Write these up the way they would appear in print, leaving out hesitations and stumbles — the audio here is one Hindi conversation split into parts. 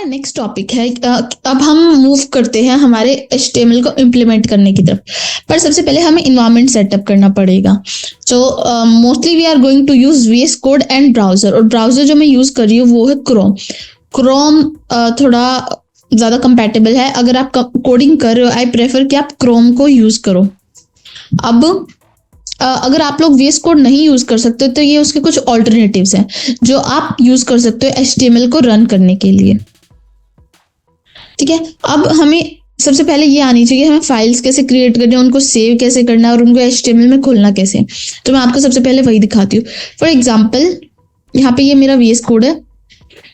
नेक्स्ट टॉपिक है। अब हम मूव करते हैं हमारे HTML को इम्प्लीमेंट करने की तरफ। पर सबसे पहले हमें इन्वायरमेंट सेटअप करना पड़ेगा। So mostly we are going to use VS code and browser, और ब्राउजर जो मैं यूज कर रही हूँ वो है क्रोम। थोड़ा ज्यादा कंपैटिबल है। अगर आप कोडिंग कर रहे हो, आई प्रेफर कि आप क्रोम को यूज करो। अब अगर आप लोग VS कोड नहीं यूज कर सकते तो ये उसके कुछ ऑल्टरनेटिव्स हैं जो आप यूज कर सकते हो HTML को रन करने के लिए। ठीक है, अब हमें सबसे पहले ये आनी चाहिए हमें फाइल्स कैसे क्रिएट करनी है, उनको सेव कैसे करना है और उनको HTML में खोलना कैसे। तो मैं आपको सबसे पहले वही दिखाती हूँ। फॉर एग्जाम्पल यहाँ पे ये मेरा VS कोड है।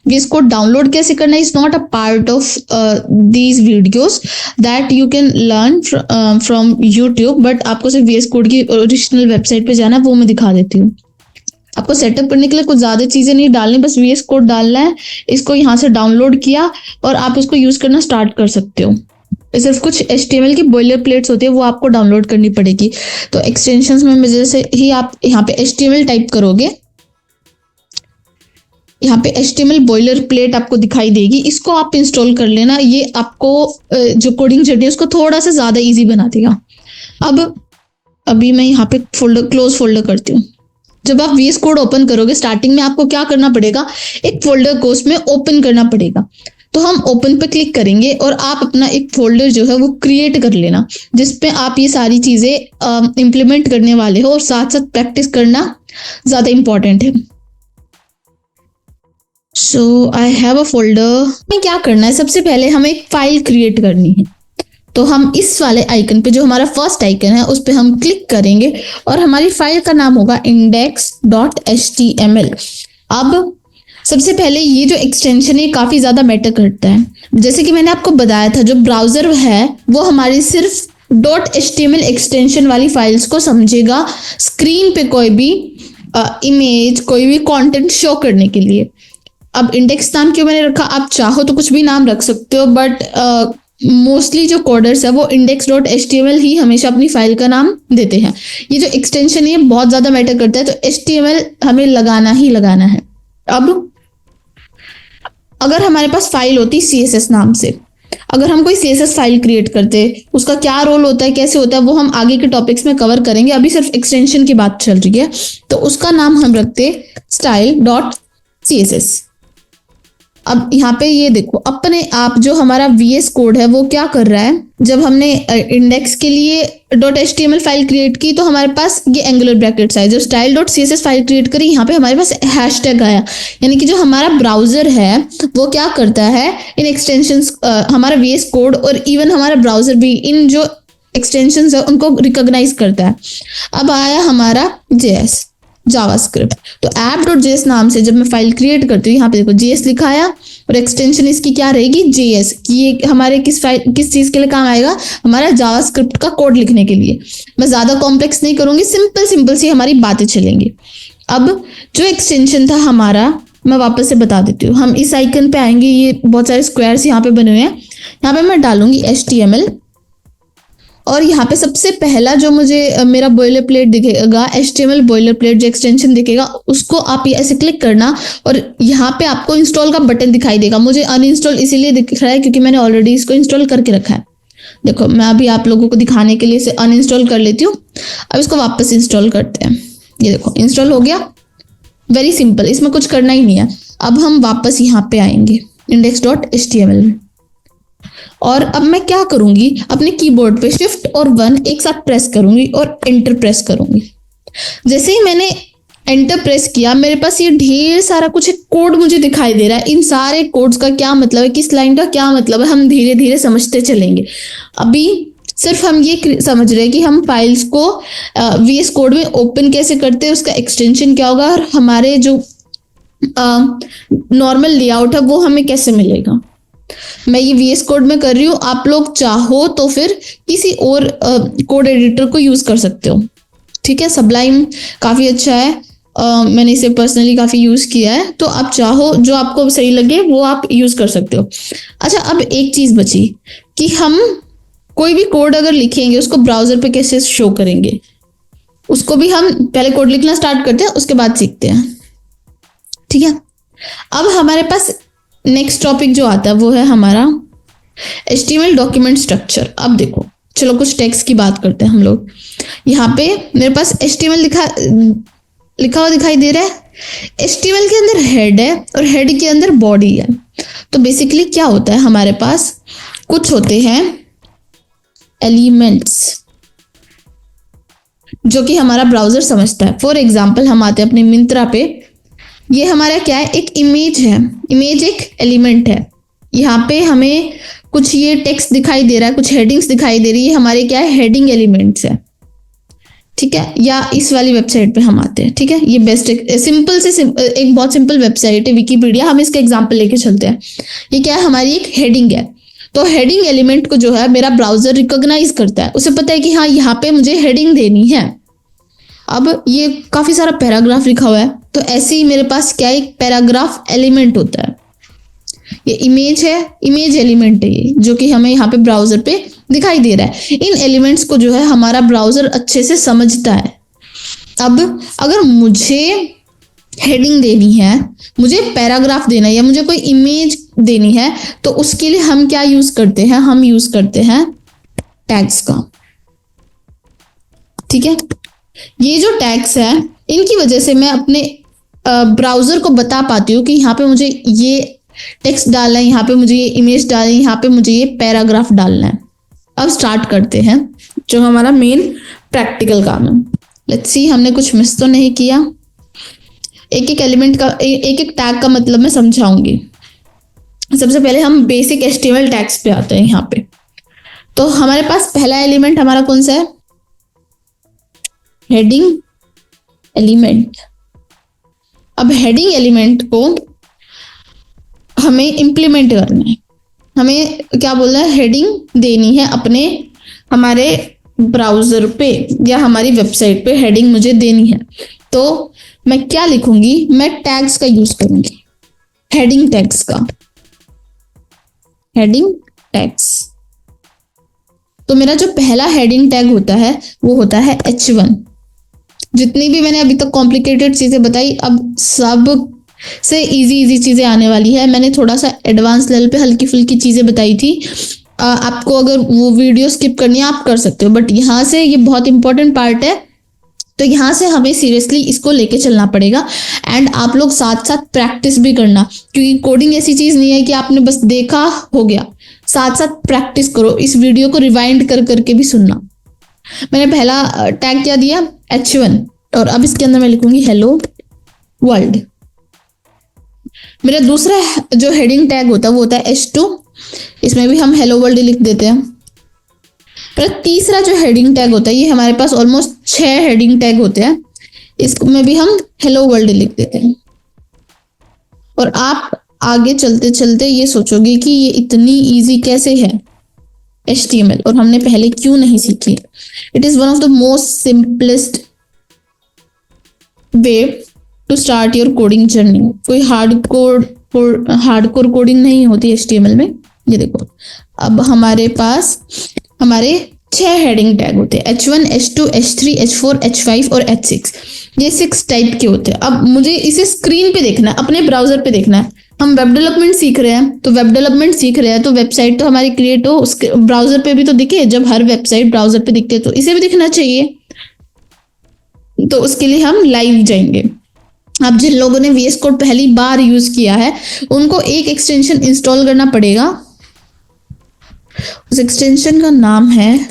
VS कोड डाउनलोड कैसे करना है is not a part of these videos that you can learn from YouTube, but आपको सिर्फ VS कोड की ओरिजिनल वेबसाइट पे जाना है, वो मैं दिखा देती हूँ। आपको सेटअप करने के लिए कुछ ज्यादा चीजें नहीं डालनी, बस VS कोड डालना है, इसको यहाँ से डाउनलोड किया और आप उसको यूज करना स्टार्ट कर सकते हो। सिर्फ कुछ HTML की बॉयलर प्लेट्स होती है वो आपको डाउनलोड करनी पड़ेगी। तो एक्सटेंशंस में जैसे ही आप यहाँ पे HTML टाइप करोगे, यहाँ पे HTML बॉयलर प्लेट आपको दिखाई देगी, इसको आप इंस्टॉल कर लेना। ये आपको जो कोडिंग जर्नी है उसको थोड़ा सा ज्यादा इजी बना देगा। अब अभी मैं यहाँ पे क्लोज फोल्डर करती हूँ। जब आप VS कोड ओपन करोगे स्टार्टिंग में आपको क्या करना पड़ेगा, एक फोल्डर को उसमें ओपन करना पड़ेगा। तो हम ओपन पे क्लिक करेंगे और आप अपना एक फोल्डर जो है वो क्रिएट कर लेना जिसपे आप ये सारी चीजें इम्प्लीमेंट करने वाले हो, और साथ साथ प्रैक्टिस करना ज्यादा इंपॉर्टेंट है। सो आई हैव अ फोल्डर। हमें क्या करना है, सबसे पहले हमें एक फाइल क्रिएट करनी है। तो हम इस वाले आइकन पे, जो हमारा फर्स्ट आइकन है, उस पे हम क्लिक करेंगे और हमारी फाइल का नाम होगा index.html। अब सबसे पहले ये जो एक्सटेंशन है काफी ज्यादा मैटर करता है। जैसे कि मैंने आपको बताया था, जो ब्राउजर है वो हमारी सिर्फ .html एक्सटेंशन वाली फाइल्स को समझेगा स्क्रीन पे कोई भी इमेज, कोई भी कंटेंट शो करने के लिए। अब इंडेक्स नाम क्यों मैंने रखा, आप चाहो तो कुछ भी नाम रख सकते हो, बट मोस्टली जो कोडर्स है वो index.html ही हमेशा अपनी फाइल का नाम देते हैं। ये जो एक्सटेंशन है बहुत ज्यादा मैटर करता है, तो HTML हमें लगाना ही लगाना है। अब अगर हमारे पास फाइल होती CSS नाम से, अगर हम कोई CSS फाइल क्रिएट करते, उसका क्या रोल होता है, कैसे होता है, वो हम आगे के टॉपिक्स में कवर करेंगे। अभी सिर्फ एक्सटेंशन की बात चल रही है, तो उसका नाम हम रखते style.css। अब यहाँ पे ये देखो, अपने आप जो हमारा VS कोड है वो क्या कर रहा है, जब हमने इंडेक्स के लिए .html फाइल क्रिएट की तो हमारे पास ये एंगुलर ब्रैकेट्स आए। जब style.css फाइल क्रिएट करी, यहाँ पे हमारे पास हैशटैग आया, यानी कि जो हमारा ब्राउजर है वो क्या करता है, इन एक्सटेंशंस, हमारा VS कोड और इवन हमारा ब्राउजर भी इन जो एक्सटेंशंस है उनको रिकॉग्नाइज करता है। अब आया हमारा जावास्क्रिप्ट। तो app.js नाम से जब मैं फाइल क्रिएट करती हूँ, यहाँ पे देखो JS लिखा आया और एक्सटेंशन इसकी क्या रहेगी, JS, कि ये हमारे किस चीज के लिए काम आएगा, हमारा जावास्क्रिप्ट का कोड लिखने के लिए। मैं ज्यादा कॉम्प्लेक्स नहीं करूंगी, सिंपल सी हमारी बातें चलेंगी। अब जो एक्सटेंशन था हमारा, मैं वापस से बता देती हूँ। हम इस आइकन पे आएंगे, ये बहुत सारे स्क्वायर्स यहाँ पे बने हुए हैं, यहाँ पे मैं डालूंगी HTML, और यहाँ पे सबसे पहला जो मुझे मेरा बॉयलर प्लेट दिखेगा, HTML बॉयलर प्लेट जो एक्सटेंशन दिखेगा, उसको आप ऐसे क्लिक करना और यहाँ पे आपको इंस्टॉल का बटन दिखाई देगा। मुझे अनइंस्टॉल इसीलिए दिख रहा है क्योंकि मैंने ऑलरेडी इसको इंस्टॉल करके रखा है। देखो, मैं अभी आप लोगों को दिखाने के लिए इसे अनइंस्टॉल कर लेती हूँ। अब इसको वापस इंस्टॉल करते हैं। ये देखो इंस्टॉल हो गया, वेरी सिंपल, इसमें कुछ करना ही नहीं है। अब हम वापस यहाँ पे आएंगे index.html में, और अब मैं क्या करूंगी, अपने कीबोर्ड पे Shift और 1 एक साथ प्रेस करूंगी और एंटर प्रेस करूंगी। जैसे ही मैंने एंटर प्रेस किया, मेरे पास ये ढेर सारा कुछ कोड मुझे दिखाई दे रहा है। इन सारे कोड्स का क्या मतलब है, किस लाइन का क्या मतलब है, हम धीरे धीरे समझते चलेंगे। अभी सिर्फ हम ये समझ रहे हैं कि हम फाइल्स को VS कोड में ओपन कैसे करते हैं, उसका एक्सटेंशन क्या होगा, और हमारे जो नॉर्मल लेआउट है वो हमें कैसे मिलेगा। मैं ये VS कोड में कर रही हूँ, आप लोग चाहो तो फिर किसी और कोड एडिटर को यूज कर सकते हो। ठीक है, सबलाइम काफी अच्छा है, मैंने इसे पर्सनली काफी यूज किया है, तो आप चाहो जो आपको सही लगे वो आप यूज कर सकते हो। अच्छा, अब एक चीज बची कि हम कोई भी कोड अगर लिखेंगे उसको ब्राउजर पे कैसे शो करेंगे, उसको भी हम पहले कोड लिखना स्टार्ट करते हैं, उसके बाद सीखते हैं। ठीक है, अब हमारे पास नेक्स्ट टॉपिक जो आता है वो है हमारा HTML डॉक्यूमेंट स्ट्रक्चर। अब देखो, चलो कुछ टेक्स्ट की बात करते हैं हम लोग। यहाँ पे मेरे पास HTML लिखा हुआ दिखाई दे रहा है। HTML के अंदर हेड है और हेड के अंदर बॉडी है। तो बेसिकली क्या होता है, हमारे पास कुछ होते हैं एलिमेंट्स जो कि हमारा ब्राउजर समझता है। फॉर एग्जाम्पल हम आते हैं अपने मिंत्रा पे, ये हमारा क्या है, एक इमेज है। इमेज एक एलिमेंट है। यहाँ पे हमें कुछ ये टेक्स्ट दिखाई दे रहा है, कुछ हेडिंग्स दिखाई दे रही है, हमारे क्या है, हेडिंग एलिमेंट्स है। ठीक है, या इस वाली वेबसाइट पे हम आते हैं। ठीक है, ये बेस्ट एक बहुत सिंपल वेबसाइट है विकिपीडिया, हम इसका एग्जाम्पल लेके चलते हैं। ये क्या है, हमारी एक हेडिंग है। तो हेडिंग एलिमेंट को जो है मेरा ब्राउजर रिकॉग्नाइज करता है, उसे पता है कि हाँ यहाँ पे मुझे हेडिंग देनी है। अब ये काफी सारा पैराग्राफ लिखा हुआ है, तो ऐसे ही मेरे पास क्या, एक पैराग्राफ एलिमेंट होता है। ये इमेज है, इमेज एलिमेंट है ये, जो कि हमें यहाँ पे ब्राउजर पे दिखाई दे रहा है। इन एलिमेंट्स को जो है हमारा ब्राउजर अच्छे से समझता है। अब अगर मुझे हेडिंग देनी है, मुझे पैराग्राफ देना है, या मुझे कोई इमेज देनी है, तो उसके लिए हम क्या यूज करते हैं, हम यूज करते हैं टैग्स का। ठीक है, ये जो टैग्स है इनकी वजह से मैं अपने ब्राउजर को बता पाती हूँ कि यहाँ पे मुझे ये टेक्स्ट डालना है, यहाँ पे मुझे ये इमेज डालनी है, यहाँ पे मुझे ये पैराग्राफ डालना है। अब स्टार्ट करते हैं जो हमारा मेन प्रैक्टिकल काम है। लेट्स सी, हमने कुछ मिस तो नहीं किया। एक एक एलिमेंट का, एक एक टैग का मतलब मैं समझाऊंगी। सबसे पहले हम बेसिक HTML टैग्स पे आते हैं। यहाँ पे तो हमारे पास पहला एलिमेंट हमारा कौन सा है, हेडिंग एलिमेंट। अब हेडिंग एलिमेंट को हमें इंप्लीमेंट करना है। हमें क्या बोलना है, हेडिंग देनी है अपने हमारे ब्राउजर पे या हमारी वेबसाइट पे हेडिंग मुझे देनी है। तो मैं क्या लिखूंगी, मैं टैग्स का यूज करूंगी, हेडिंग टैग्स का, हेडिंग टैग्स। तो मेरा जो पहला हेडिंग टैग होता है वो होता है H1। जितनी भी मैंने अभी तक कॉम्प्लिकेटेड चीजें बताई, अब सब से इजी चीजें आने वाली है। मैंने थोड़ा सा एडवांस लेवल पे हल्की फुल्की चीजें बताई थी। आपको अगर वो वीडियो स्किप करनी है आप कर सकते हो, बट यहाँ से ये बहुत इंपॉर्टेंट पार्ट है, तो यहाँ से हमें सीरियसली इसको लेके चलना पड़ेगा। एंड आप लोग साथ साथ प्रैक्टिस भी करना, क्योंकि कोडिंग ऐसी चीज नहीं है कि आपने बस देखा हो गया। साथ साथ प्रैक्टिस करो, इस वीडियो को रिवाइंड कर करके भी सुनना। मैंने पहला टैग क्या दिया, H1, और अब इसके अंदर मैं लिखूंगी हेलो वर्ल्ड। मेरा दूसरा जो हेडिंग टैग होता है वो होता है H2, इसमें भी हम हेलो वर्ल्ड लिख देते हैं। फिर तीसरा जो हेडिंग टैग होता है, ये हमारे पास ऑलमोस्ट 6 हेडिंग टैग होते हैं, इसमें भी हम हेलो वर्ल्ड लिख देते हैं। और आप आगे चलते चलते ये सोचोगे कि ये इतनी इजी कैसे है HTML, और हमने पहले क्यों नहीं सीखी। It is one of the most simplest way to start your coding journey. कोई हार्डकोर कोडिंग नहीं होती HTML में। ये देखो, अब हमारे पास हमारे 6 हेडिंग टैग होते हैं, H1, H2, H3, H4, H5 और H6। ये 6 टाइप के होते हैं। अब मुझे इसे स्क्रीन पे देखना है, अपने ब्राउजर पे देखना है। हम वेब डेवलपमेंट सीख रहे हैं, तो वेब डेवलपमेंट सीख रहे हैं तो वेबसाइट तो हमारी क्रिएट हो, उसके ब्राउजर पे भी तो दिखे। जब हर वेबसाइट ब्राउजर पे दिखती है तो इसे भी दिखना चाहिए। तो उसके लिए हम लाइव जाएंगे। अब जिन लोगों ने VS कोड पहली बार यूज किया है उनको एक एक्सटेंशन इंस्टॉल करना पड़ेगा। उस एक्सटेंशन का नाम है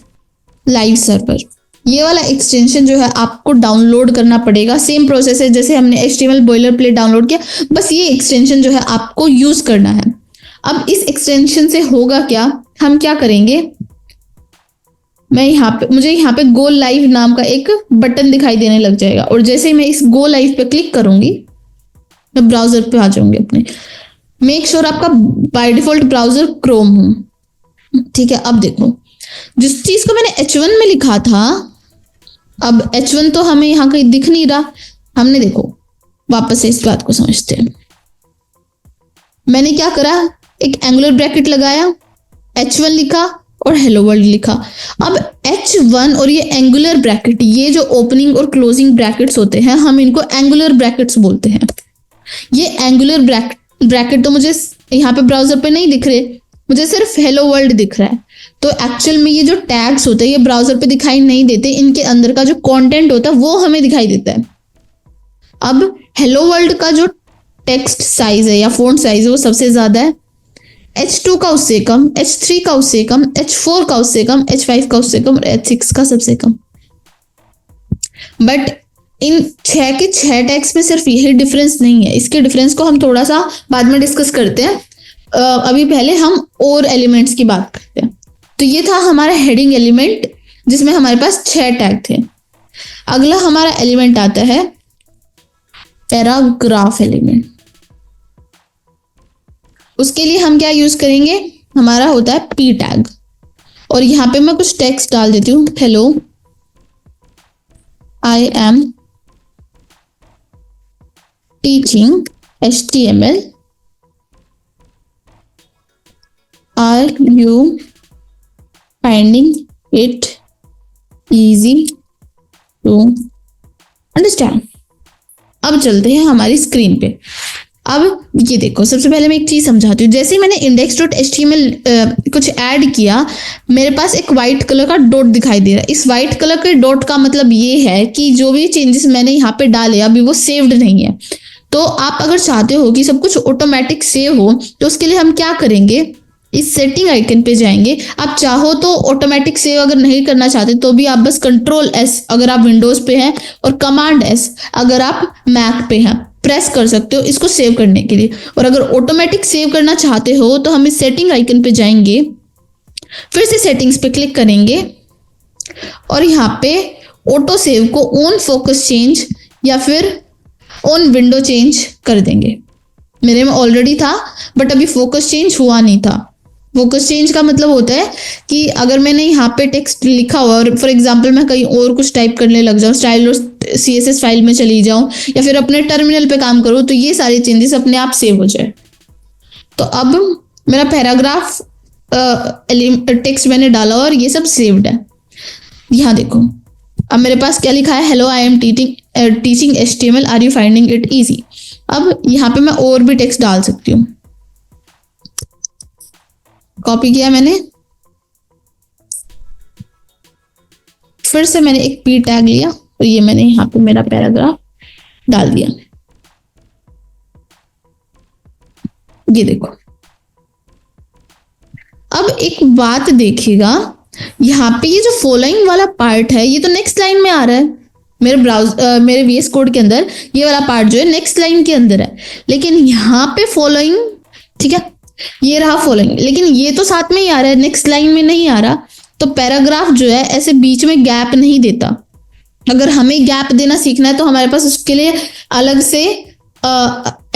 लाइव सर्वर। ये वाला एक्सटेंशन जो है आपको डाउनलोड करना पड़ेगा। सेम प्रोसेस है जैसे हमने HTML बॉयलर प्लेट डाउनलोड किया, बस ये एक्सटेंशन जो है आपको यूज करना है। अब इस एक्सटेंशन से होगा क्या, हम क्या करेंगे, मुझे यहाँ पे गो लाइव नाम का एक बटन दिखाई देने लग जाएगा, और जैसे ही मैं इस गो लाइव पे क्लिक करूंगी मैं ब्राउजर पे आ जाऊंगी अपने। मेक श्योर आपका बाय डिफॉल्ट ब्राउजर क्रोम हो। ठीक है, अब देखो जिस चीज को मैंने H1 में लिखा था, अब H1 तो हमें यहाँ कहीं दिख नहीं रहा। हमने देखो वापस से इस बात को समझते हैं। मैंने क्या करा, एक एंगुलर ब्रैकेट लगाया, H1 लिखा और हेलो वर्ल्ड लिखा। अब H1 और ये एंगुलर ब्रैकेट, ये जो ओपनिंग और क्लोजिंग ब्रैकेट्स होते हैं हम इनको एंगुलर ब्रैकेट्स बोलते हैं। ये एंगुलर ब्रैकेट तो मुझे यहाँ पे ब्राउजर पे नहीं दिख रहे, मुझे सिर्फ हेलो वर्ल्ड दिख रहा है। तो एक्चुअल में ये जो टैग्स होते हैं ये ब्राउजर पे दिखाई नहीं देते, इनके अंदर का जो कंटेंट होता है वो हमें दिखाई देता है। अब हेलो वर्ल्ड का जो टेक्स्ट साइज है या फोंट साइज है वो सबसे ज्यादा है, H2 का उससे कम, H3 का उससे कम, H4 का उससे कम, H5 का उससे कम और H6 का सबसे कम। बट इन 6 के 6 टैग्स में सिर्फ यही डिफरेंस नहीं है, इसके डिफरेंस को हम थोड़ा सा बाद में डिस्कस करते हैं। अभी पहले हम और एलिमेंट्स की बात करते हैं। तो ये था हमारा हेडिंग एलिमेंट जिसमें हमारे पास 6 टैग थे। अगला हमारा एलिमेंट आता है पैराग्राफ एलिमेंट। उसके लिए हम क्या यूज करेंगे, हमारा होता है पी टैग। और यहां पे मैं कुछ टेक्स्ट डाल देती हूँ, hello I am teaching HTML, are you finding it easy to understand. अब चलते हैं हमारी स्क्रीन पे। अब ये देखो, सबसे पहले मैं एक चीज समझाती हूँ। जैसे ही मैंने index.html कुछ ऐड किया, मेरे पास एक व्हाइट कलर का डॉट दिखाई दे रहा है। इस व्हाइट कलर के डॉट का मतलब ये है कि जो भी चेंजेस मैंने यहाँ पे डाले अभी वो सेव्ड नहीं है। तो आप अगर चाहते हो कि सब कुछ ऑटोमेटिक सेव हो तो उसके लिए हम क्या करेंगे, इस सेटिंग आइकन पे जाएंगे। आप चाहो तो ऑटोमेटिक सेव अगर नहीं करना चाहते तो भी आप बस Ctrl+S अगर आप विंडोज पे हैं और Command+S अगर आप मैक पे हैं प्रेस कर सकते हो इसको सेव करने के लिए। और अगर ऑटोमेटिक सेव करना चाहते हो तो हम इस सेटिंग आइकन पे जाएंगे, फिर से सेटिंग्स पे क्लिक करेंगे और यहाँ पे ऑटो सेव को ऑन फोकस चेंज या फिर ऑन विंडो चेंज कर देंगे। मेरे में ऑलरेडी था बट अभी फोकस चेंज हुआ नहीं था। फोकस चेंज का मतलब होता है कि अगर मैंने यहाँ पे टेक्स्ट लिखा हुआ और फॉर एग्जांपल मैं कहीं और कुछ टाइप करने लग जाऊँ, स्टाइल और CSS फाइल में चली जाऊँ या फिर अपने टर्मिनल पे काम करूँ, तो ये सारे चेंजेस अपने आप सेव हो जाए। तो अब मेरा पैराग्राफ टेक्स्ट मैंने डाला और ये सब सेव्ड है। यहाँ देखो, अब मेरे पास क्या लिखा है, hello I am teaching HTML, are you finding it easy. अब यहाँ पे मैं और भी टेक्स्ट डाल सकती हूँ। कॉपी किया मैंने, फिर से मैंने एक पी टैग लिया और ये मैंने यहाँ पे मेरा पैराग्राफ डाल दिया। ये देखो, अब एक बात देखिएगा, यहाँ पे ये जो फॉलोइंग वाला पार्ट है ये तो नेक्स्ट लाइन में आ रहा है। मेरे VS कोड के अंदर ये वाला पार्ट जो है नेक्स्ट लाइन के अंदर है, लेकिन यहाँ पे फॉलोइंग, ठीक है ये रहा फॉलोइंग, लेकिन ये तो साथ में ही आ रहा है, नेक्स्ट लाइन में नहीं आ रहा। तो पैराग्राफ जो है ऐसे बीच में गैप नहीं देता। अगर हमें गैप देना सीखना है तो हमारे पास उसके लिए अलग से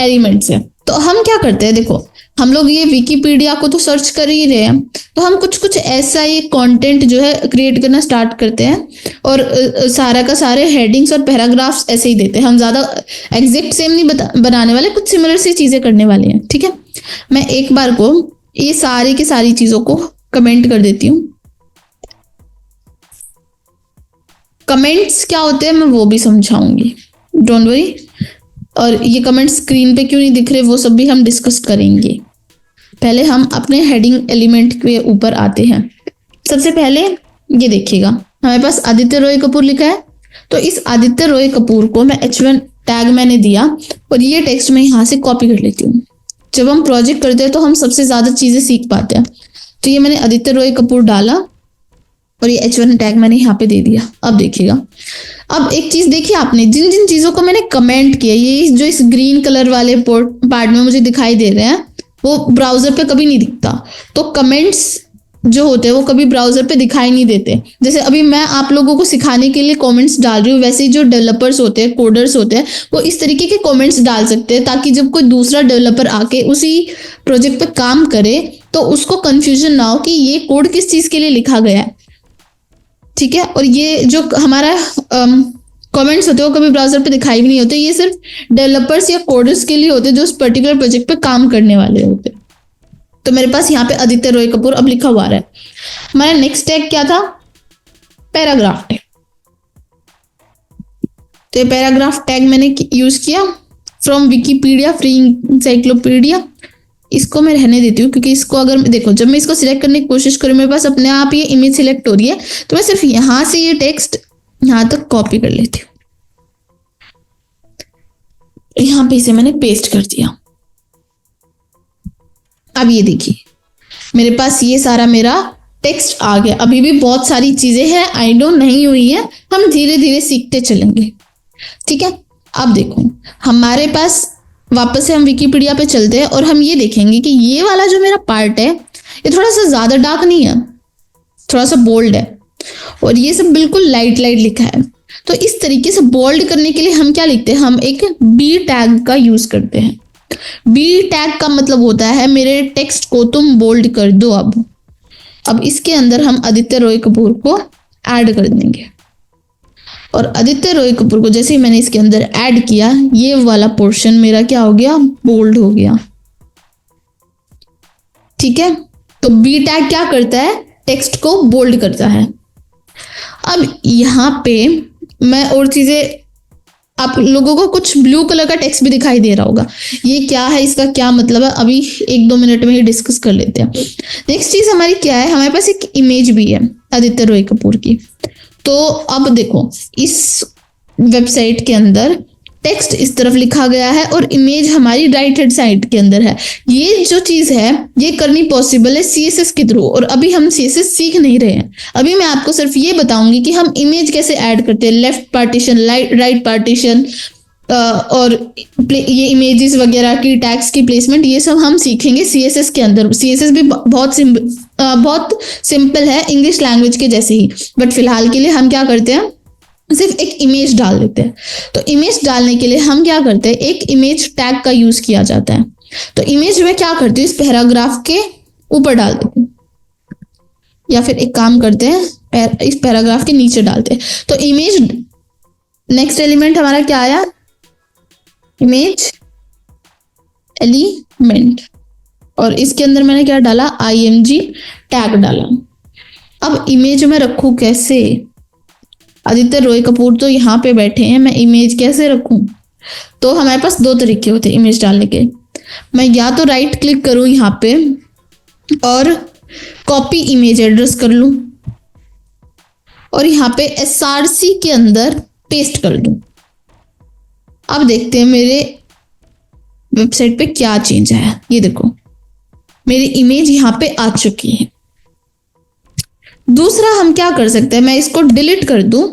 एलिमेंट्स है। तो हम क्या करते हैं, देखो हम लोग ये विकिपीडिया को तो सर्च कर ही रहे हैं, तो हम कुछ कुछ ऐसा ये कंटेंट जो है क्रिएट करना स्टार्ट करते हैं और सारा का सारे हेडिंग्स और पैराग्राफ्स ऐसे ही देते हैं। हम ज्यादा एग्जैक्ट सेम नहीं बनाने वाले, कुछ सिमिलर सी चीजें करने वाले हैं। ठीक है, मैं एक बार को ये सारी की सारी चीजों को कमेंट कर देती हूँ। कमेंट्स क्या होते हैं मैं वो भी समझाऊंगी, डोंट वरी। और ये कमेंट स्क्रीन पे क्यों नहीं दिख रहे वो सब भी हम डिस्कस करेंगे। पहले हम अपने हेडिंग एलिमेंट के ऊपर आते हैं। सबसे पहले ये देखिएगा, हमारे पास आदित्य रॉय कपूर लिखा है, तो इस आदित्य रॉय कपूर को मैं H1 टैग मैंने दिया और ये टेक्स्ट मैं यहाँ से कॉपी कर लेती हूँ। जब हम प्रोजेक्ट करते हैं तो हम सबसे ज्यादा चीजें सीख पाते हैं। तो ये मैंने आदित्य रॉय कपूर डाला और ये H1 टैग मैंने यहाँ पे दे दिया। अब देखिएगा, अब एक चीज देखिए आपने, जिन जिन चीजों को मैंने कमेंट किया, ये जो इस ग्रीन कलर वाले पार्ट में मुझे दिखाई दे रहे हैं वो ब्राउजर पे कभी नहीं दिखता। तो कमेंट्स जो होते हैं वो कभी ब्राउजर पे दिखाई नहीं देते। जैसे अभी मैं आप लोगों को सिखाने के लिए कमेंट्स डाल रही हूँ, वैसे ही जो डेवलपर्स होते हैं, कोडर्स होते हैं, वो इस तरीके के कमेंट्स डाल सकते हैं ताकि जब कोई दूसरा डेवलपर आके उसी प्रोजेक्ट पे काम करे तो उसको कंफ्यूजन ना हो कि ये कोड किस चीज के लिए लिखा गया है। ठीक है, और ये जो हमारा कमेंट्स होते हैं वो कभी ब्राउजर पे दिखाई भी नहीं होते। ये सिर्फ डेवलपर्स या कोडर्स के लिए होते हैं जो उस पर्टिकुलर प्रोजेक्ट पे काम करने वाले होते हैं। तो मेरे पास यहाँ पे आदित्य रॉय कपूर अब लिखा हुआ है। हमारा नेक्स्ट टैग क्या था, पैराग्राफ टैग। तो ये पैराग्राफ टैग मैंने यूज किया फ्रॉम विकिपीडिया फ्री एनसाइक्लोपीडिया। इसको मैं रहने देती हूँ, क्योंकि इसको अगर देखो जब मैं इसको सिलेक्ट करने की कोशिश करूँ मेरे पास अपने आप ये इमेज सिलेक्ट हो रही है, तो मैं सिर्फ यहां से ये टेक्स्ट यहां तक कॉपी कर लेती हूँ। यहां पे इसे मैंने पेस्ट कर दिया। अब ये देखिए मेरे पास ये सारा मेरा टेक्स्ट आ गया। अभी भी बहुत सारी चीजें हैं, आई नो नहीं हुई है, हम धीरे धीरे सीखते चलेंगे, ठीक है। अब देखो हमारे पास वापस से हम विकिपीडिया पे चलते हैं और हम ये देखेंगे कि ये वाला जो मेरा पार्ट है ये थोड़ा सा ज्यादा डार्क नहीं है, थोड़ा सा बोल्ड है, और ये सब बिल्कुल लाइट लाइट लिखा है। तो इस तरीके से बोल्ड करने के लिए हम क्या लिखते हैं, हम एक बी टैग का यूज करते हैं। बी टैग का मतलब होता है मेरे टेक्स्ट को तुम बोल्ड कर दो। अब इसके अंदर हम आदित्य रॉय कपूर को ऐड कर देंगे, और आदित्य रॉय कपूर को जैसे ही मैंने इसके अंदर ऐड किया ये वाला पोर्शन मेरा क्या हो गया, बोल्ड हो गया, ठीक है। तो बी टैग क्या करता है, टेक्स्ट को बोल्ड करता है। अब यहां पे मैं और चीजें, आप लोगों को कुछ ब्लू कलर का टेक्स्ट भी दिखाई दे रहा होगा, ये क्या है, इसका क्या मतलब है, अभी 1-2 मिनट में ही डिस्कस कर लेते हैं। नेक्स्ट चीज हमारी क्या है, हमारे पास एक इमेज भी है आदित्य रॉय कपूर की। तो अब देखो इस वेबसाइट के अंदर टेक्स्ट इस तरफ लिखा गया है और इमेज हमारी राइट हैंड साइड के अंदर है। ये जो चीज है ये करनी पॉसिबल है सीएसएस के थ्रू, और अभी हम सीएसएस सीख नहीं रहे हैं। अभी मैं आपको सिर्फ ये बताऊंगी कि हम इमेज कैसे ऐड करते हैं, लेफ्ट पार्टीशन, राइट पार्टीशन, और ये इमेजेस वगैरह की टैग्स की प्लेसमेंट, ये सब हम सीखेंगे सीएसएस के अंदर। सीएसएस भी बहुत सिंपल है इंग्लिश लैंग्वेज के जैसे ही, बट फिलहाल के लिए हम क्या करते हैं, सिर्फ एक इमेज डाल देते हैं। तो इमेज डालने के लिए हम क्या करते हैं, एक इमेज टैग का यूज किया जाता है। तो इमेज में क्या करती हूँ, इस पैराग्राफ के ऊपर डाल देती हूँ, या फिर एक काम करते हैं इस पैराग्राफ के नीचे डालते हैं। तो इमेज, नेक्स्ट एलिमेंट हमारा क्या आया, इमेज एलिमेंट, और इसके अंदर मैंने क्या डाला, IMG टैग डाला। अब इमेज में रखूं कैसे, आदित्य रॉय कपूर तो यहाँ पे बैठे हैं, मैं इमेज कैसे रखूं। तो हमारे पास 2 तरीके होते हैं इमेज डालने के। मैं या तो राइट क्लिक करूं यहाँ पे और कॉपी इमेज एड्रेस कर लूं, और यहाँ पे SRC के अंदर पेस्ट कर दूं। अब देखते हैं मेरे वेबसाइट पे क्या चेंज आया। ये देखो मेरी इमेज यहाँ पे आ चुकी है। दूसरा हम क्या कर सकते हैं, मैं इसको डिलीट कर दूं,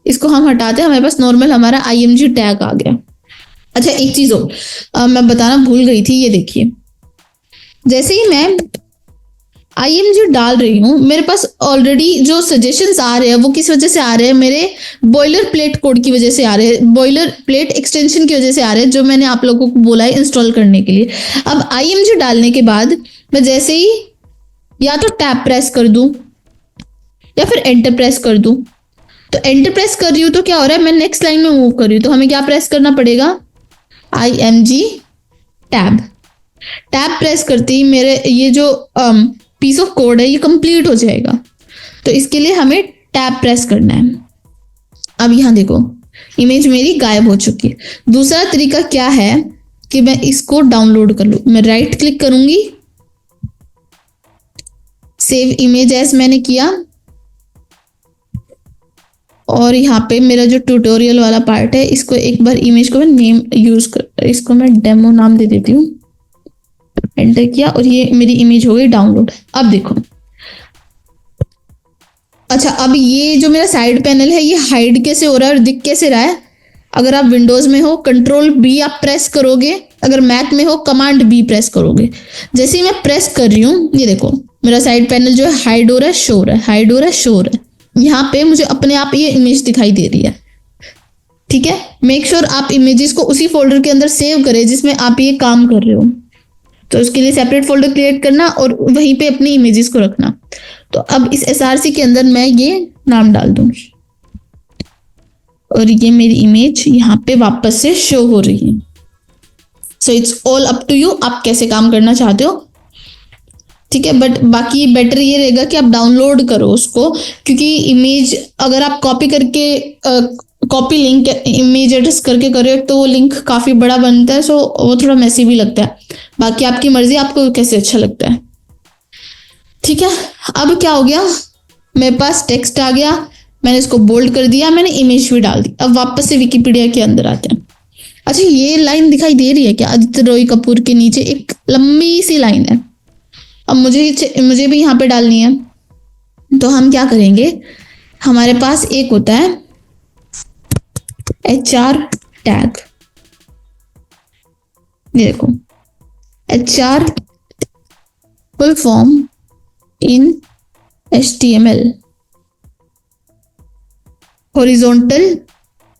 इसको हम हटाते हैं, हमारे पास नॉर्मल हमारा IMG टैग आ गया। अच्छा एक चीज और मैं बताना भूल गई थी, ये देखिए जैसे ही मैं IMG डाल रही हूं मेरे पास ऑलरेडी जो सजेशंस आ रहे हैं वो किस वजह से आ रहे हैं, मेरे बॉयलर प्लेट कोड की वजह से आ रहे हैं, बॉयलर प्लेट एक्सटेंशन की वजह से आ रहे हैं, जो मैंने आप लोगों को बोला है इंस्टॉल करने के लिए। अब IMG डालने के बाद मैं जैसे ही या तो टैब प्रेस कर दूं या फिर एंटर प्रेस कर दूं, तो एंटर प्रेस कर रही हूं तो क्या हो रहा है, मैं नेक्स्ट लाइन में मूव कर रही हूं, तो हमें क्या प्रेस करना पड़ेगा, IMG टैब। टैब प्रेस करते ही मेरे ये जो पीस ऑफ कोड है ये कंप्लीट हो जाएगा, तो इसके लिए हमें टैब प्रेस करना है। अब यहां देखो इमेज मेरी गायब हो चुकी है। दूसरा तरीका क्या है कि मैं इसको डाउनलोड कर लूं, मैं राइट क्लिक करूंगी, सेव इमेज एज मैंने किया, और यहाँ पे मेरा जो ट्यूटोरियल वाला पार्ट है इसको एक बार इमेज को मैं नेम यूज कर, इसको मैं डेमो नाम दे देती हूँ, एंटर किया और ये मेरी इमेज हो गई डाउनलोड। अब देखो अच्छा, अब ये जो मेरा साइड पैनल है ये हाइड कैसे हो रहा है और दिख कैसे रहा है। अगर आप विंडोज में हो Ctrl+B आप प्रेस करोगे, अगर मैक में हो Command+B प्रेस करोगे। जैसे ही मैं प्रेस कर रही हूँ ये देखो मेरा साइड पैनल जो है हाइड हो रहा है, शो हो रहा है, हाइड हो रहा है, शो हो रहा है। यहाँ पे मुझे अपने आप ये इमेज दिखाई दे रही है, ठीक है। मेक श्योर आप इमेजेस को उसी फोल्डर के अंदर सेव करें जिसमें आप ये काम कर रहे हो, तो उसके लिए सेपरेट फोल्डर क्रिएट करना और वहीं पे अपनी इमेजेस को रखना। तो अब इस SRC के अंदर मैं ये नाम डाल दूं और ये मेरी इमेज यहाँ पे वापस से शो हो रही है। So it's all up to you, आप कैसे काम करना चाहते हो, ठीक है। बट बाकी बेटर ये रहेगा कि आप डाउनलोड करो उसको, क्योंकि इमेज अगर आप कॉपी करके कॉपी लिंक इमेज एड्रेस करके करो तो वो लिंक काफी बड़ा बनता है, सो वो थोड़ा मैसी भी लगता है। बाकी आपकी मर्जी, आपको कैसे अच्छा लगता है। ठीक है, अब क्या हो गया, मेरे पास टेक्स्ट आ गया, मैंने इसको बोल्ड कर दिया, मैंने इमेज भी डाल दी। अब वापस से विकिपीडिया के अंदर आते हैं। अच्छा, ये लाइन दिखाई दे रही है क्या? आदित्य रॉय कपूर के नीचे एक लंबी सी लाइन है। अब मुझे भी यहाँ पे डालनी है, तो हम क्या करेंगे, हमारे पास एक होता है HR टैग। ये देखो, HR full form in HTML, horizontal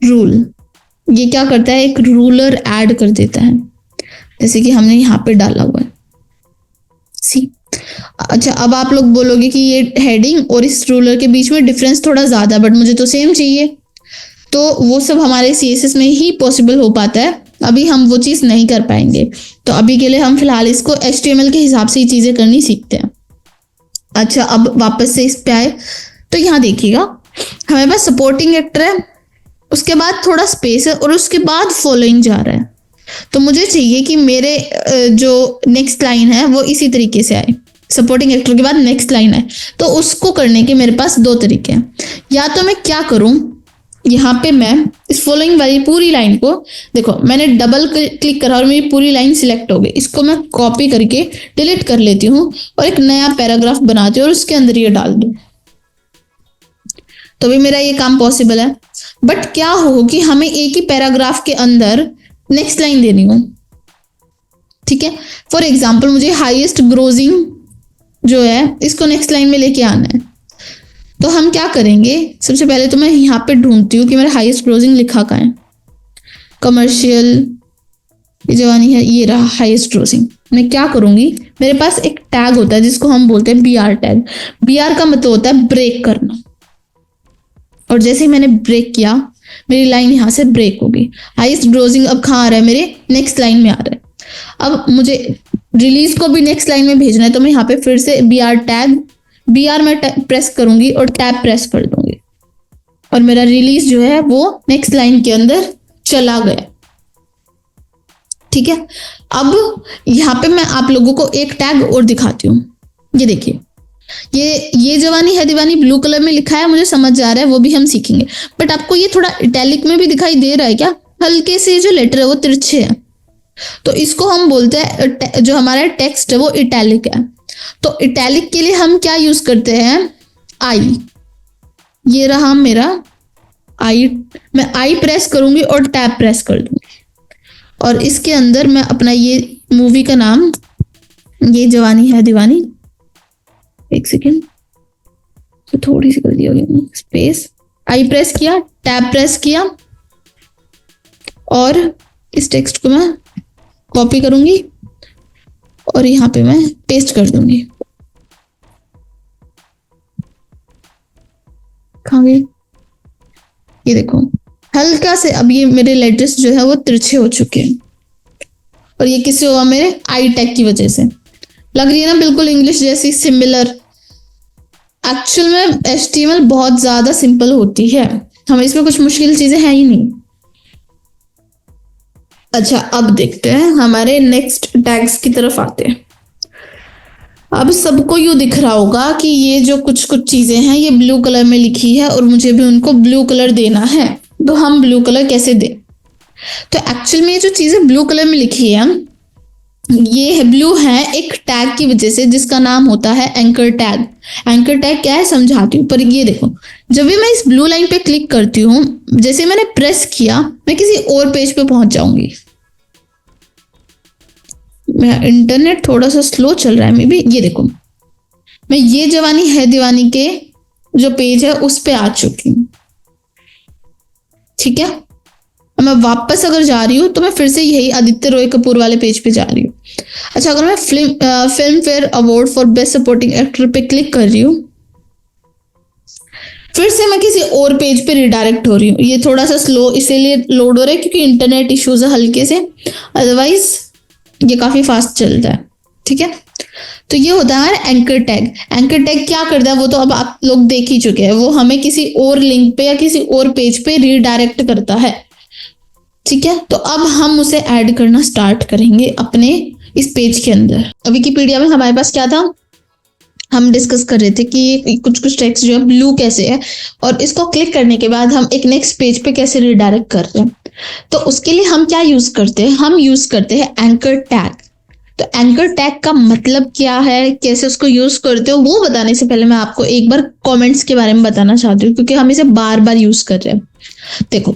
rule. ये क्या करता है, एक रूलर ऐड कर देता है, जैसे कि हमने यहाँ पे डाला हुआ है। सी, अच्छा, अब आप लोग बोलोगे कि ये हेडिंग और इस रूलर के बीच में डिफरेंस थोड़ा ज्यादा, बट मुझे तो सेम चाहिए। तो वो सब हमारे CSS में ही पॉसिबल हो पाता है, अभी हम वो चीज नहीं कर पाएंगे। तो अभी के लिए हम फिलहाल इसको HTML के हिसाब से ही चीजें करनी सीखते हैं। अच्छा, अब वापस से इस पे आए तो यहाँ देखिएगा, हमारे पास सपोर्टिंग एक्टर है, उसके बाद थोड़ा स्पेस है और उसके बाद फॉलोइंग जा रहा है। तो मुझे चाहिए कि मेरे जो नेक्स्ट लाइन है वो इसी तरीके से आए, सपोर्टिंग एक्टर के बाद नेक्स्ट लाइन है। तो उसको करने के मेरे पास दो तरीके हैं। या तो मैं क्या करूं, यहाँ पे मैं इस फॉलोइंग वाली पूरी लाइन को, देखो मैंने डबल क्लिक करा और मेरी पूरी लाइन सिलेक्ट हो गई, इसको मैं कॉपी करके डिलीट कर लेती हूँ और एक नया पैराग्राफ बनाती हूँ और उसके अंदर ये डाल दूं, तो भी मेरा ये काम पॉसिबल है। बट क्या हो कि हमें एक ही पैराग्राफ के अंदर नेक्स्ट लाइन देनी हो। ठीक है, फॉर एग्जाम्पल मुझे हाईएस्ट ग्रोजिंग जो है इसको नेक्स्ट लाइन में लेके आना है, तो हम क्या करेंगे, सबसे पहले तो मैं यहाँ पे ढूंढती हूँ कि मेरा हाईएस्ट ग्रोजिंग लिखा कहाँ है। कमर्शियल, ये जवानी है, ये रहा हाईएस्ट ग्रोजिंग। मैं क्या करूंगी, मेरे पास एक टैग होता है जिसको हम बोलते हैं BR टैग। BR का मतलब होता है ब्रेक करना, और जैसे ही मैंने ब्रेक किया मेरी लाइन यहाँ से ब्रेक होगी। हाईएस्ट ग्रोजिंग अब कहाँ आ रहा है, मेरे नेक्स्ट लाइन में आ रहा है। अब मुझे रिलीज को भी नेक्स्ट लाइन में भेजना है, तो मैं यहाँ पे फिर से BR टैग, BR में प्रेस करूंगी और टैब प्रेस कर दूंगी, और मेरा रिलीज जो है वो नेक्स्ट लाइन के अंदर चला गया। ठीक है, अब यहाँ पे मैं आप लोगों को एक टैग और दिखाती हूँ। ये देखिए, ये जवानी है दीवानी ब्लू कलर में लिखा है, मुझे समझ आ रहा है, वो भी हम सीखेंगे। बट आपको ये थोड़ा इटैलिक में भी दिखाई दे रहा है क्या? हल्के से जो लेटर है वो तिरछे है, तो इसको हम बोलते हैं, जो हमारा टेक्स्ट है वो इटैलिक है। तो इटैलिक के लिए हम क्या यूज करते हैं, आई। ये रहा मेरा आई, मैं आई प्रेस करूंगी और टैब प्रेस कर दूंगी, और इसके अंदर मैं अपना ये मूवी का नाम, ये जवानी है दीवानी, एक सेकेंड, तो थोड़ी सी गलती हो गई, स्पेस, आई प्रेस किया, टैब प्रेस किया, और इस टेक्स्ट को मैं कॉपी करूंगी और यहाँ पे मैं पेस्ट कर दूंगी। कहाँ गई, ये देखो, हल्का से अब ये मेरे लेटर्स जो है वो तिरछे हो चुके हैं, और ये किससे हुआ, मेरे आई टैग की वजह से। लग रही है ना बिल्कुल इंग्लिश जैसी, सिमिलर। एक्चुअल में HTML बहुत ज्यादा सिंपल होती है, हमें इसमें कुछ मुश्किल चीजें हैं ही नहीं। अच्छा, अब देखते हैं हमारे नेक्स्ट टैग्स की तरफ आते हैं। अब सबको यूं दिख रहा होगा कि ये जो कुछ कुछ चीजें हैं ये ब्लू कलर में लिखी है और मुझे भी उनको ब्लू कलर देना है, तो हम ब्लू कलर कैसे दें? तो एक्चुअल में ये जो चीजें ब्लू कलर में लिखी है, ये है ब्लू है एक टैग की वजह से जिसका नाम होता है एंकर टैग। एंकर टैग क्या है समझाती हूँ, पर ये देखो, जब भी मैं इस ब्लू लाइन पे क्लिक करती हूँ, जैसे मैंने प्रेस किया मैं किसी और पेज पे पहुंच जाऊंगी। मेरा इंटरनेट थोड़ा सा स्लो चल रहा है मे बी। ये देखो, मैं ये जवानी है दीवानी के जो पेज है उस पे आ चुकी हूँ। ठीक है, मैं वापस अगर जा रही हूँ तो मैं फिर से यही आदित्य रॉय कपूर वाले पेज पे जा रही हूँ। अच्छा, अगर मैं film fair award for best supporting actor पे क्लिक कर रही हूँ, फिर से मैं किसी और पेज पे रिडायरेक्ट हो रही हूँ। ये थोड़ा सा स्लो इसीलिए लोड हो रहा है क्योंकि इंटरनेट इश्यूज है हल्के से, अदरवाइज ये काफी फास्ट चलता है। ठीक है, तो ये होता है हमारा एंकर टैग। एंकर टैग क्या करता है वो तो अब आप लोग देख ही चुके हैं, वो हमें किसी और लिंक पे या किसी और पेज पे रीडायरेक्ट करता है। ठीक है, तो अब हम उसे ऐड करना स्टार्ट करेंगे अपने इस पेज के अंदर। विकिपीडिया में हमारे पास क्या था, हम डिस्कस कर रहे थे कि कुछ कुछ टेक्स्ट जो है ब्लू कैसे है, और इसको क्लिक करने के बाद हम एक नेक्स्ट पेज पे कैसे रिडायरेक्ट कर रहे हैं। तो उसके लिए हम क्या यूज करते हैं, हम यूज करते हैं एंकर टैग। तो एंकर टैग का मतलब क्या है, कैसे उसको यूज करते हो, वो बताने से पहले मैं आपको एक बार कमेंट्स के बारे में बताना चाहती हूँ, क्योंकि हम इसे बार बार यूज कर रहे हैं। देखो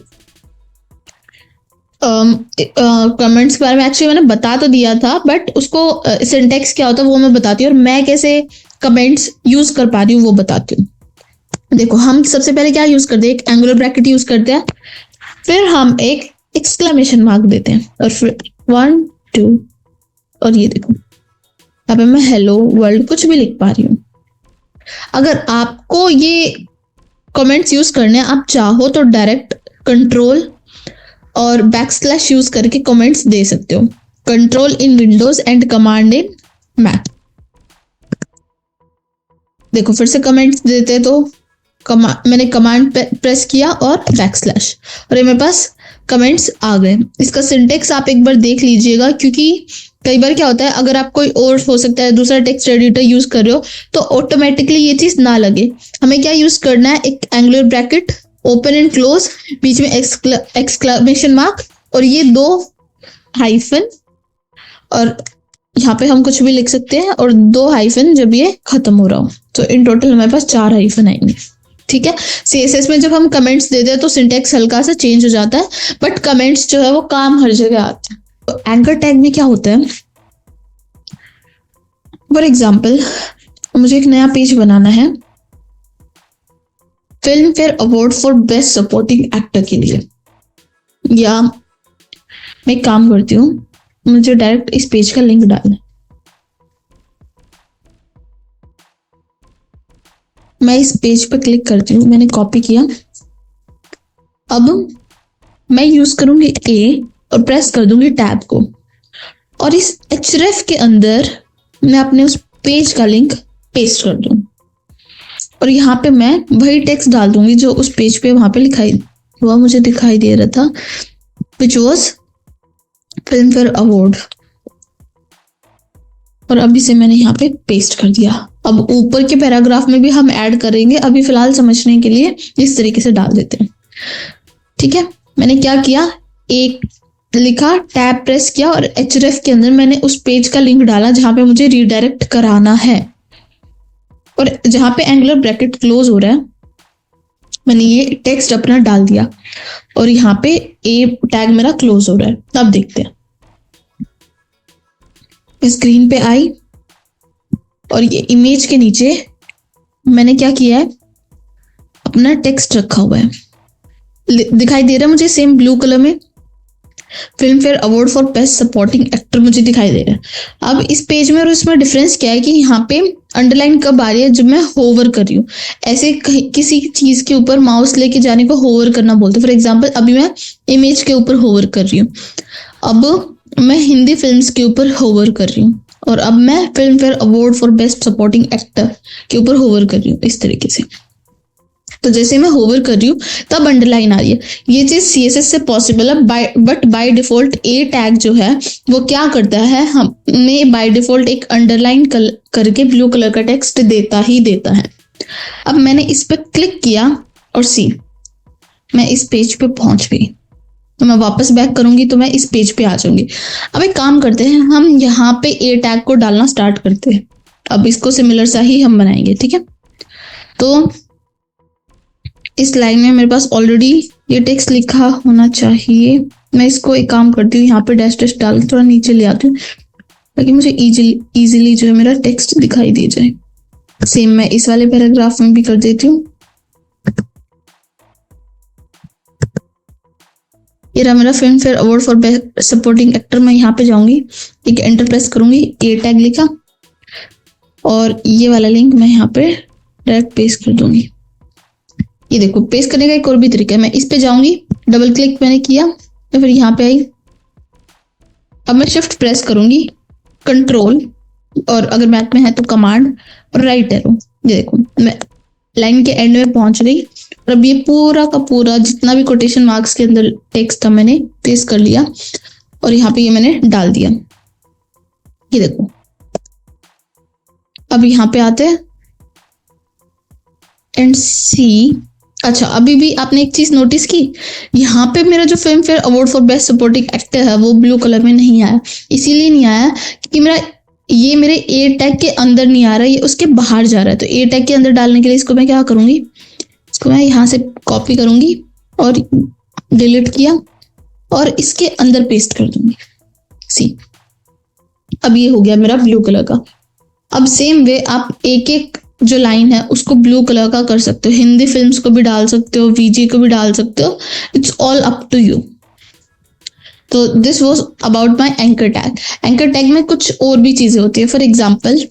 कमेंट्स के बारे में एक्चुअली मैंने बता तो दिया था, बट उसको सिंटेक्स क्या होता है वो मैं बताती हूँ, और मैं कैसे कमेंट्स यूज कर पा रही हूँ वो बताती हूँ। देखो हम सबसे पहले क्या यूज करते हैं, एक एंगुलर ब्रैकेट यूज करते हैं, फिर हम एक एक्सक्लेमेशन मार्क देते हैं, और फिर 1 2, और ये देखो यहाँ पे मैं हेलो वर्ल्ड कुछ भी लिख पा रही हूँ। अगर आपको ये कमेंट्स यूज करने आप चाहो तो डायरेक्ट कंट्रोल और बैकस्लैश यूज करके कमेंट्स दे सकते हो। Control in Windows and command in Mac. देखो फिर से कमेंट्स देते तो मैंने कमांड प्रेस किया और बैकस्लैश, और ये मेरे पास कमेंट्स आ गए। इसका सिंटेक्स आप एक बार देख लीजिएगा, क्योंकि कई बार क्या होता है अगर आप कोई और हो सकता है दूसरा टेक्स्ट एडिटर यूज कर रहे हो तो ऑटोमेटिकली ये चीज ना लगे। हमें क्या यूज करना है, एक angular bracket open and close, बीच में एक्सक्लेमेशन मार्क, और ये 2 हाइफन, और यहाँ पे हम कुछ भी लिख सकते हैं, और 2 हाइफन जब ये खत्म हो रहा हो। तो इन टोटल हमारे पास 4 हाइफन आएंगे। ठीक है, सीएसएस में जब हम कमेंट्स देते हैं तो सिंटेक्स हल्का सा चेंज हो जाता है, बट कमेंट्स जो है वो काम हर जगह आते हैं। तो एंकर टैग में क्या होता है, फॉर एग्जाम्पल मुझे एक नया पेज बनाना है film fair award for best supporting actor के लिए, या मैं एक काम करती हूँ, मुझे डायरेक्ट इस पेज का लिंक डालना है। मैं इस पेज पर क्लिक करती हूँ, मैंने कॉपी किया। अब मैं यूज करूंगी ए और प्रेस कर दूंगी टैब को, और इस href के अंदर मैं अपने उस पेज का लिंक पेस्ट कर दूं, और यहाँ पे मैं वही टेक्स्ट डाल दूंगी जो उस पेज पे वहां पे लिखाई हुआ मुझे दिखाई दे रहा था, which was film fair award, और अभी से मैंने यहाँ पे पेस्ट कर दिया। अब ऊपर के पैराग्राफ में भी हम ऐड करेंगे, अभी फिलहाल समझने के लिए इस तरीके से डाल देते हैं। ठीक है, मैंने क्या किया, एक लिखा, टैब प्रेस किया, और href के अंदर मैंने उस पेज का लिंक डाला जहां पे मुझे रीडायरेक्ट कराना है, और जहां पे एंगुलर ब्रैकेट क्लोज हो रहा है मैंने ये टेक्स्ट अपना डाल दिया, और यहाँ पे ए टैग मेरा क्लोज हो रहा है। अब देखते हैं, स्क्रीन पे आई, और ये इमेज के नीचे मैंने क्या किया है, अपना टेक्स्ट रखा हुआ है, दिखाई दे रहा है मुझे सेम ब्लू कलर में, film fair award for best supporting actor मुझे दिखाई दे रहा है। अब इस पेज में और इसमें डिफरेंस क्या है कि यहाँ पे अंडरलाइन कब आ रही है, जब मैं होवर कर रही हूँ। ऐसे किसी चीज के ऊपर माउस लेके जाने को होवर करना बोलते हैं। फॉर एग्जाम्पल अभी मैं इमेज के ऊपर होवर कर रही हूँ, अब मैं हिंदी फिल्म्स के ऊपर होवर कर रही हूँ, और अब मैं film fair award for best supporting actor के ऊपर होवर कर रही हूँ इस तरीके से। तो जैसे मैं होवर कर रही हूँ तब अंडरलाइन आ रही है। ये चीज सीएसएस से पॉसिबल है, but by default A tag जो है वो क्या करता है, हमें बाय डिफॉल्ट एक अंडरलाइन करके ब्लू कलर का टेक्स्ट देता ही देता है। अब मैंने इस पर क्लिक किया और सी मैं इस पेज पे पहुंच गई। तो मैं वापस बैक करूंगी तो मैं इस पेज पे आ जाऊंगी। अब एक काम करते हैं, हम यहाँ पे ए टैग को डालना स्टार्ट करते हैं। अब इसको सिमिलर सा ही हम बनाएंगे। ठीक है, तो इस लाइन में मेरे पास ऑलरेडी ये टेक्स्ट लिखा होना चाहिए। मैं इसको एक काम करती हूँ, यहाँ पे डैश डैश डाल के थोड़ा नीचे ले आती हूँ ताकि मुझे इजीली जो है मेरा टेक्स्ट दिखाई दे जाए। सेम मैं इस वाले पैराग्राफ में भी कर देती हूँ। ये रहा मेरा film fair award for best supporting actor. मैं यहाँ पे जाऊंगी, एक एंटर प्रेस करूंगी, ए टैग लिखा, और ये वाला लिंक मैं यहाँ पे डायरेक्ट पेस्ट कर दूंगी। ये देखो, पेस्ट करने का एक और भी तरीका है। मैं इस पे जाऊंगी, डबल क्लिक मैंने किया, तो फिर यहाँ पे आई। अब मैं शिफ्ट प्रेस करूंगी, कंट्रोल और अगर मैथ में है तो कमांड और राइट एरो। ये देखो मैं लाइन के एंड में पहुंच गई और अब ये पूरा का पूरा जितना भी कोटेशन मार्क्स के अंदर टेक्स्ट था मैंने पेस्ट कर लिया और यहाँ पे ये मैंने डाल दिया। ये देखो अब यहाँ पे आते हैं एंड सी। अच्छा अभी भी आपने एक चीज नोटिस की, यहाँ पे मेरा जो film fair award for best supporting actor है वो ब्लू कलर में नहीं आया। इसीलिए नहीं आया क्योंकि मेरे ए टैग के अंदर नहीं आ रहा, ये उसके बाहर जा रहा है। तो ए टैग के अंदर डालने के लिए इसको मैं क्या करूंगी, इसको मैं यहाँ से कॉपी करूंगी और डिलीट किया और इसके अंदर पेस्ट कर दूंगी। सी अब ये हो गया मेरा ब्लू कलर का। अब सेम वे आप एक एक जो लाइन है उसको ब्लू कलर का कर सकते हो। हिंदी फिल्म्स को भी डाल सकते हो, वीजी को भी डाल सकते हो, it's all up to you. तो this was about my anchor tag. Anchor tag में कुछ और भी चीजें होती है, फॉर एग्जाम्पल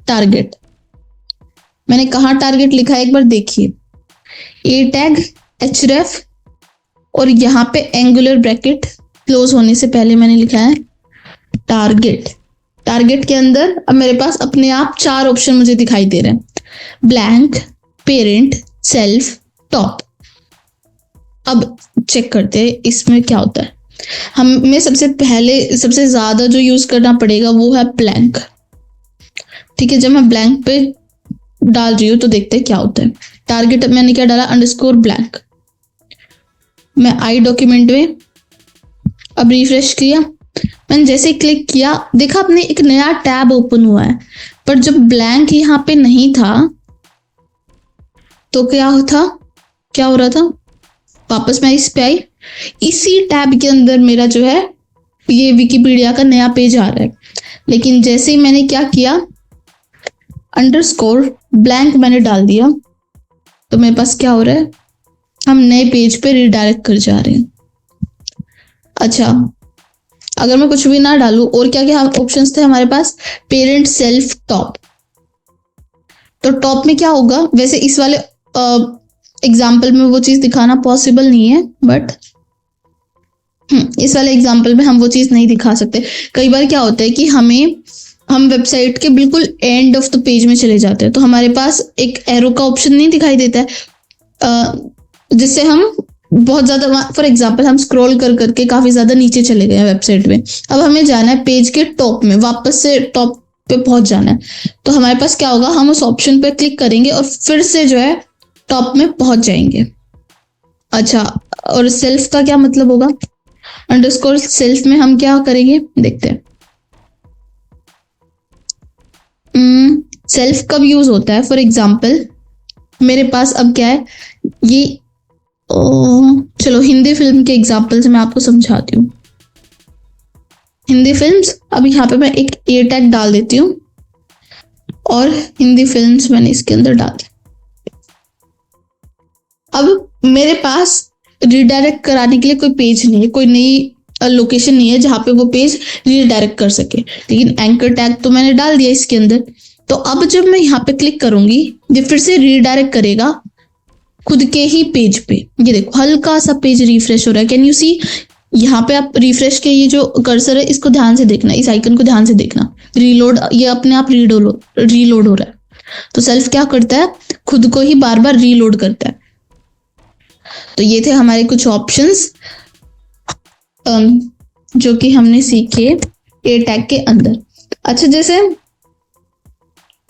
टारगेट। मैंने कहा टारगेट लिखा है एक बार देखिए, ए टैग एचरेफ और यहाँ पे एंगुलर ब्रैकेट क्लोज होने से पहले मैंने लिखा है टारगेट। टारगेट के अंदर अब मेरे पास अपने आप 4 ऑप्शन मुझे दिखाई दे रहे हैं, ब्लैंक, पेरेंट, सेल्फ, टॉप। अब चेक करते हैं इसमें क्या होता है। हमें सबसे पहले सबसे ज्यादा जो यूज करना पड़ेगा वो है ब्लैंक। ठीक है, जब मैं ब्लैंक पे डाल रही हूँ तो देखते हैं क्या होता है। टारगेट मैंने क्या डाला, अंडरस्कोर ब्लैंक। मैं आई डॉक्यूमेंट में अब रिफ्रेश किया, मैंने जैसे क्लिक किया देखा अपने एक नया टैब ओपन हुआ है, पर जब ब्लैंक यहाँ पे नहीं था तो क्या हो रहा था, वापस मैं इस पे आई, इसी टैब के अंदर मेरा जो है ये विकिपीडिया का नया पेज आ रहा है। लेकिन जैसे ही मैंने क्या किया, अंडरस्कोर ब्लैंक मैंने डाल दिया तो मेरे पास क्या हो रहा है, हम नए पेज पे रिडायरेक्ट कर जा रहे हैं। अच्छा अगर मैं कुछ भी ना डालूं, और क्या क्या ऑप्शंस थे हमारे पास, पेरेंट, सेल्फ, टॉप। तो टॉप में क्या होगा, वैसे इस वाले एग्जाम्पल में वो चीज दिखाना पॉसिबल नहीं है, बट इस वाले एग्जाम्पल में हम वो चीज नहीं दिखा सकते। कई बार क्या होता है कि हम वेबसाइट के बिल्कुल एंड ऑफ द पेज में चले जाते हैं तो हमारे पास एक एरो का ऑप्शन नहीं दिखाई देता है, जिससे हम बहुत ज्यादा, फॉर एग्जाम्पल हम स्क्रॉल कर करके काफी ज्यादा नीचे चले गए हैं वेबसाइट में। अब हमें जाना है पेज के टॉप में, वापस से टॉप पे पहुंच जाना है। तो हमारे पास क्या होगा, हम उस ऑप्शन पे क्लिक करेंगे और फिर से जो है टॉप में पहुंच जाएंगे। अच्छा और सेल्फ का क्या मतलब होगा, अंडरस्कोर सेल्फ में हम क्या करेंगे देखते हैं। सेल्फ कब यूज होता है, फॉर एग्जाम्पल मेरे पास अब क्या है ये, चलो हिंदी फिल्म के एग्जाम्पल से मैं आपको समझाती हूँ। हिंदी फिल्म्स, अब यहाँ पे मैं एक ए टैग डाल देती हूँ और हिंदी फिल्म्स मैंने इसके अंदर डाल दी। अब मेरे पास रिडायरेक्ट कराने के लिए कोई पेज नहीं है, कोई नई लोकेशन नहीं है जहां पे वो पेज रिडायरेक्ट कर सके, लेकिन एंकर टैग तो मैंने डाल दिया इसके अंदर। तो अब जब मैं यहाँ पे क्लिक करूंगी ये फिर से रिडायरेक्ट करेगा खुद के ही पेज पे। ये देखो हल्का सा पेज रिफ्रेश हो रहा है, कैन यू सी। यहाँ पे आप रिफ्रेश के ये जो कर्सर है इसको ध्यान से देखना, इस आइकन को ध्यान से देखना, रीलोड, ये अपने आप रीलोड हो रहा है। तो सेल्फ क्या करता है, खुद को ही बार बार रीलोड करता है। तो ये थे हमारे कुछ ऑप्शंस जो कि हमने सीखे ए टैग के अंदर। अच्छा जैसे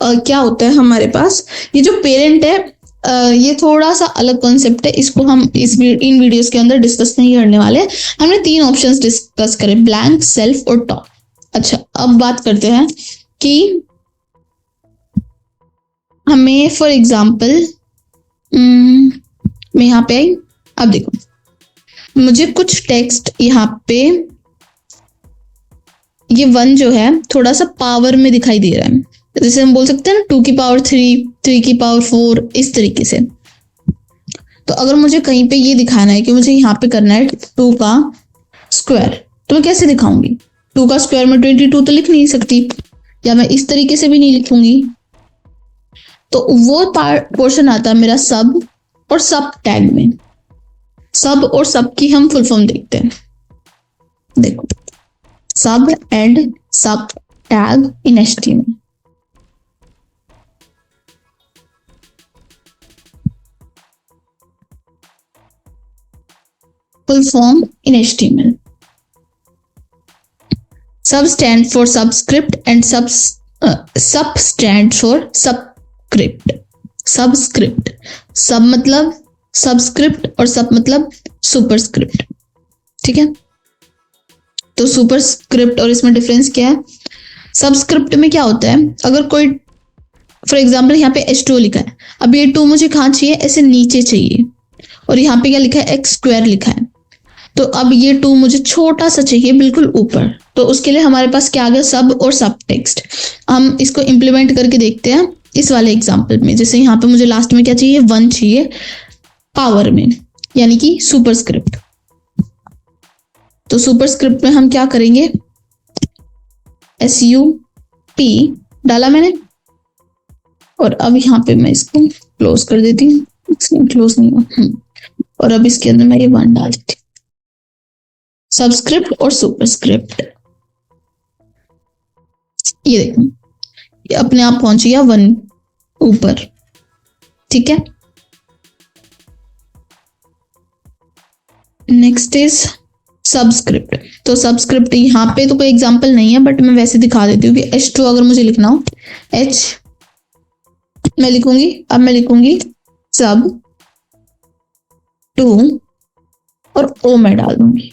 क्या होता है हमारे पास, ये जो पेरेंट है ये थोड़ा सा अलग कॉन्सेप्ट है, इसको हम इन वीडियोस के अंदर डिस्कस नहीं करने वाले। हमने 3 ऑप्शंस डिस्कस करे, ब्लैंक, सेल्फ और टॉप। अच्छा अब बात करते हैं कि हमें फॉर एग्जाम्पल मैं यहाँ पे आई, अब देखो मुझे कुछ टेक्स्ट यहाँ पे ये 1 जो है थोड़ा सा पावर में दिखाई दे रहा है, जैसे हम बोल सकते हैं ना 2 की पावर 3, 3 की पावर 4, इस तरीके से। तो अगर मुझे कहीं पे ये दिखाना है कि मुझे यहाँ पे करना है 2 का स्क्वायर, तो मैं कैसे दिखाऊंगी, 2 का स्क्वायर में 22 तो लिख नहीं सकती, या मैं इस तरीके से भी नहीं लिखूंगी। तो वो पोर्शन आता है मेरा सब और सब टैग में। सब और सब की हम फुल फॉर्म देखते हैं, देखो सब एंड सब tag in HTML. Full form in HTML. Sub stand for subscript and sub stand for subscript. Subscript, sub मतलब सबस्क्रिप्ट और सब मतलब सुपरस्क्रिप्ट, ठीक है। तो सुपरस्क्रिप्ट और इसमें डिफरेंस क्या है? सबस्क्रिप्ट में क्या होता है, अगर कोई फॉर एग्जांपल यहाँ पे H2 लिखा है, अब ये 2 मुझे कहाँ चाहिए, ऐसे नीचे चाहिए, और यहाँ पे क्या लिखा है, x स्क्वायर लिखा है, तो अब ये 2 मुझे छोटा सा चाहिए बिल्कुल ऊपर, तो उसके लिए हमारे पास क्या आ गया, सब और सब टेक्स्ट। हम इसको इम्प्लीमेंट करके देखते हैं इस वाले एग्जाम्पल में। जैसे यहाँ पे मुझे लास्ट में क्या चाहिए, 1 चाहिए पावर में, यानी कि सुपरस्क्रिप्ट। तो सुपरस्क्रिप्ट में हम क्या करेंगे, SUP डाला मैंने, और अब यहाँ पे मैं इसको क्लोज कर देती हूँ, क्लोज नहीं हुआ, और अब इसके अंदर मैं ये 1 डाल देती हूँ, सबस्क्रिप्ट और सुपरस्क्रिप्ट। ये देखो, ये अपने आप पहुंच गया 1 ऊपर, ठीक है। Next is subscript. तो सबस्क्रिप्ट यहाँ पे तो कोई एग्जांपल नहीं है, बट मैं वैसे दिखा देती हूँ कि H2 अगर मुझे लिखना हो, H मैं लिखूंगी, अब मैं लिखूंगी सब 2 और O मैं डाल दूंगी,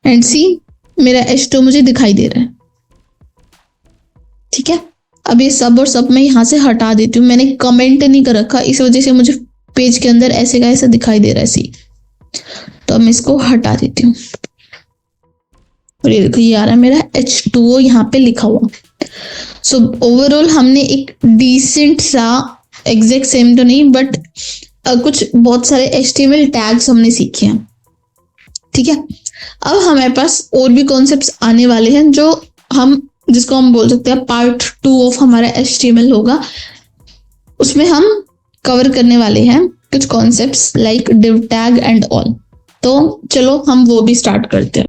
एंड सी मेरा H2 मुझे दिखाई दे रहा है, ठीक है। अब ये सब और सब मैं यहां से हटा देती हूँ, मैंने कमेंट नहीं कर रखा, इस वजह से मुझे पेज के अंदर ऐसे का ऐसा दिखाई दे रहा है सी, तो अब मैं इसको हटा देती हूँ, और ये देखो ये आ रहा है मेरा H2O यहाँ पे लिखा हुआ। सो ओवरऑल हमने एक डिसेंट सा, एग्जैक्ट सेम तो नहीं बट कुछ बहुत सारे HTML टैग्स हमने सीखे हैं, ठीक है। अब हमारे पास और भी कॉन्सेप्ट्स आने वाले हैं जो हम, जिसको हम बोल सकते हैं पार्ट 2 ऑफ हमारा HTML होगा, उसमें हम कवर करने वाले हैं कुछ concepts like div tag and all. तो चलो हम वो भी स्टार्ट करते हैं।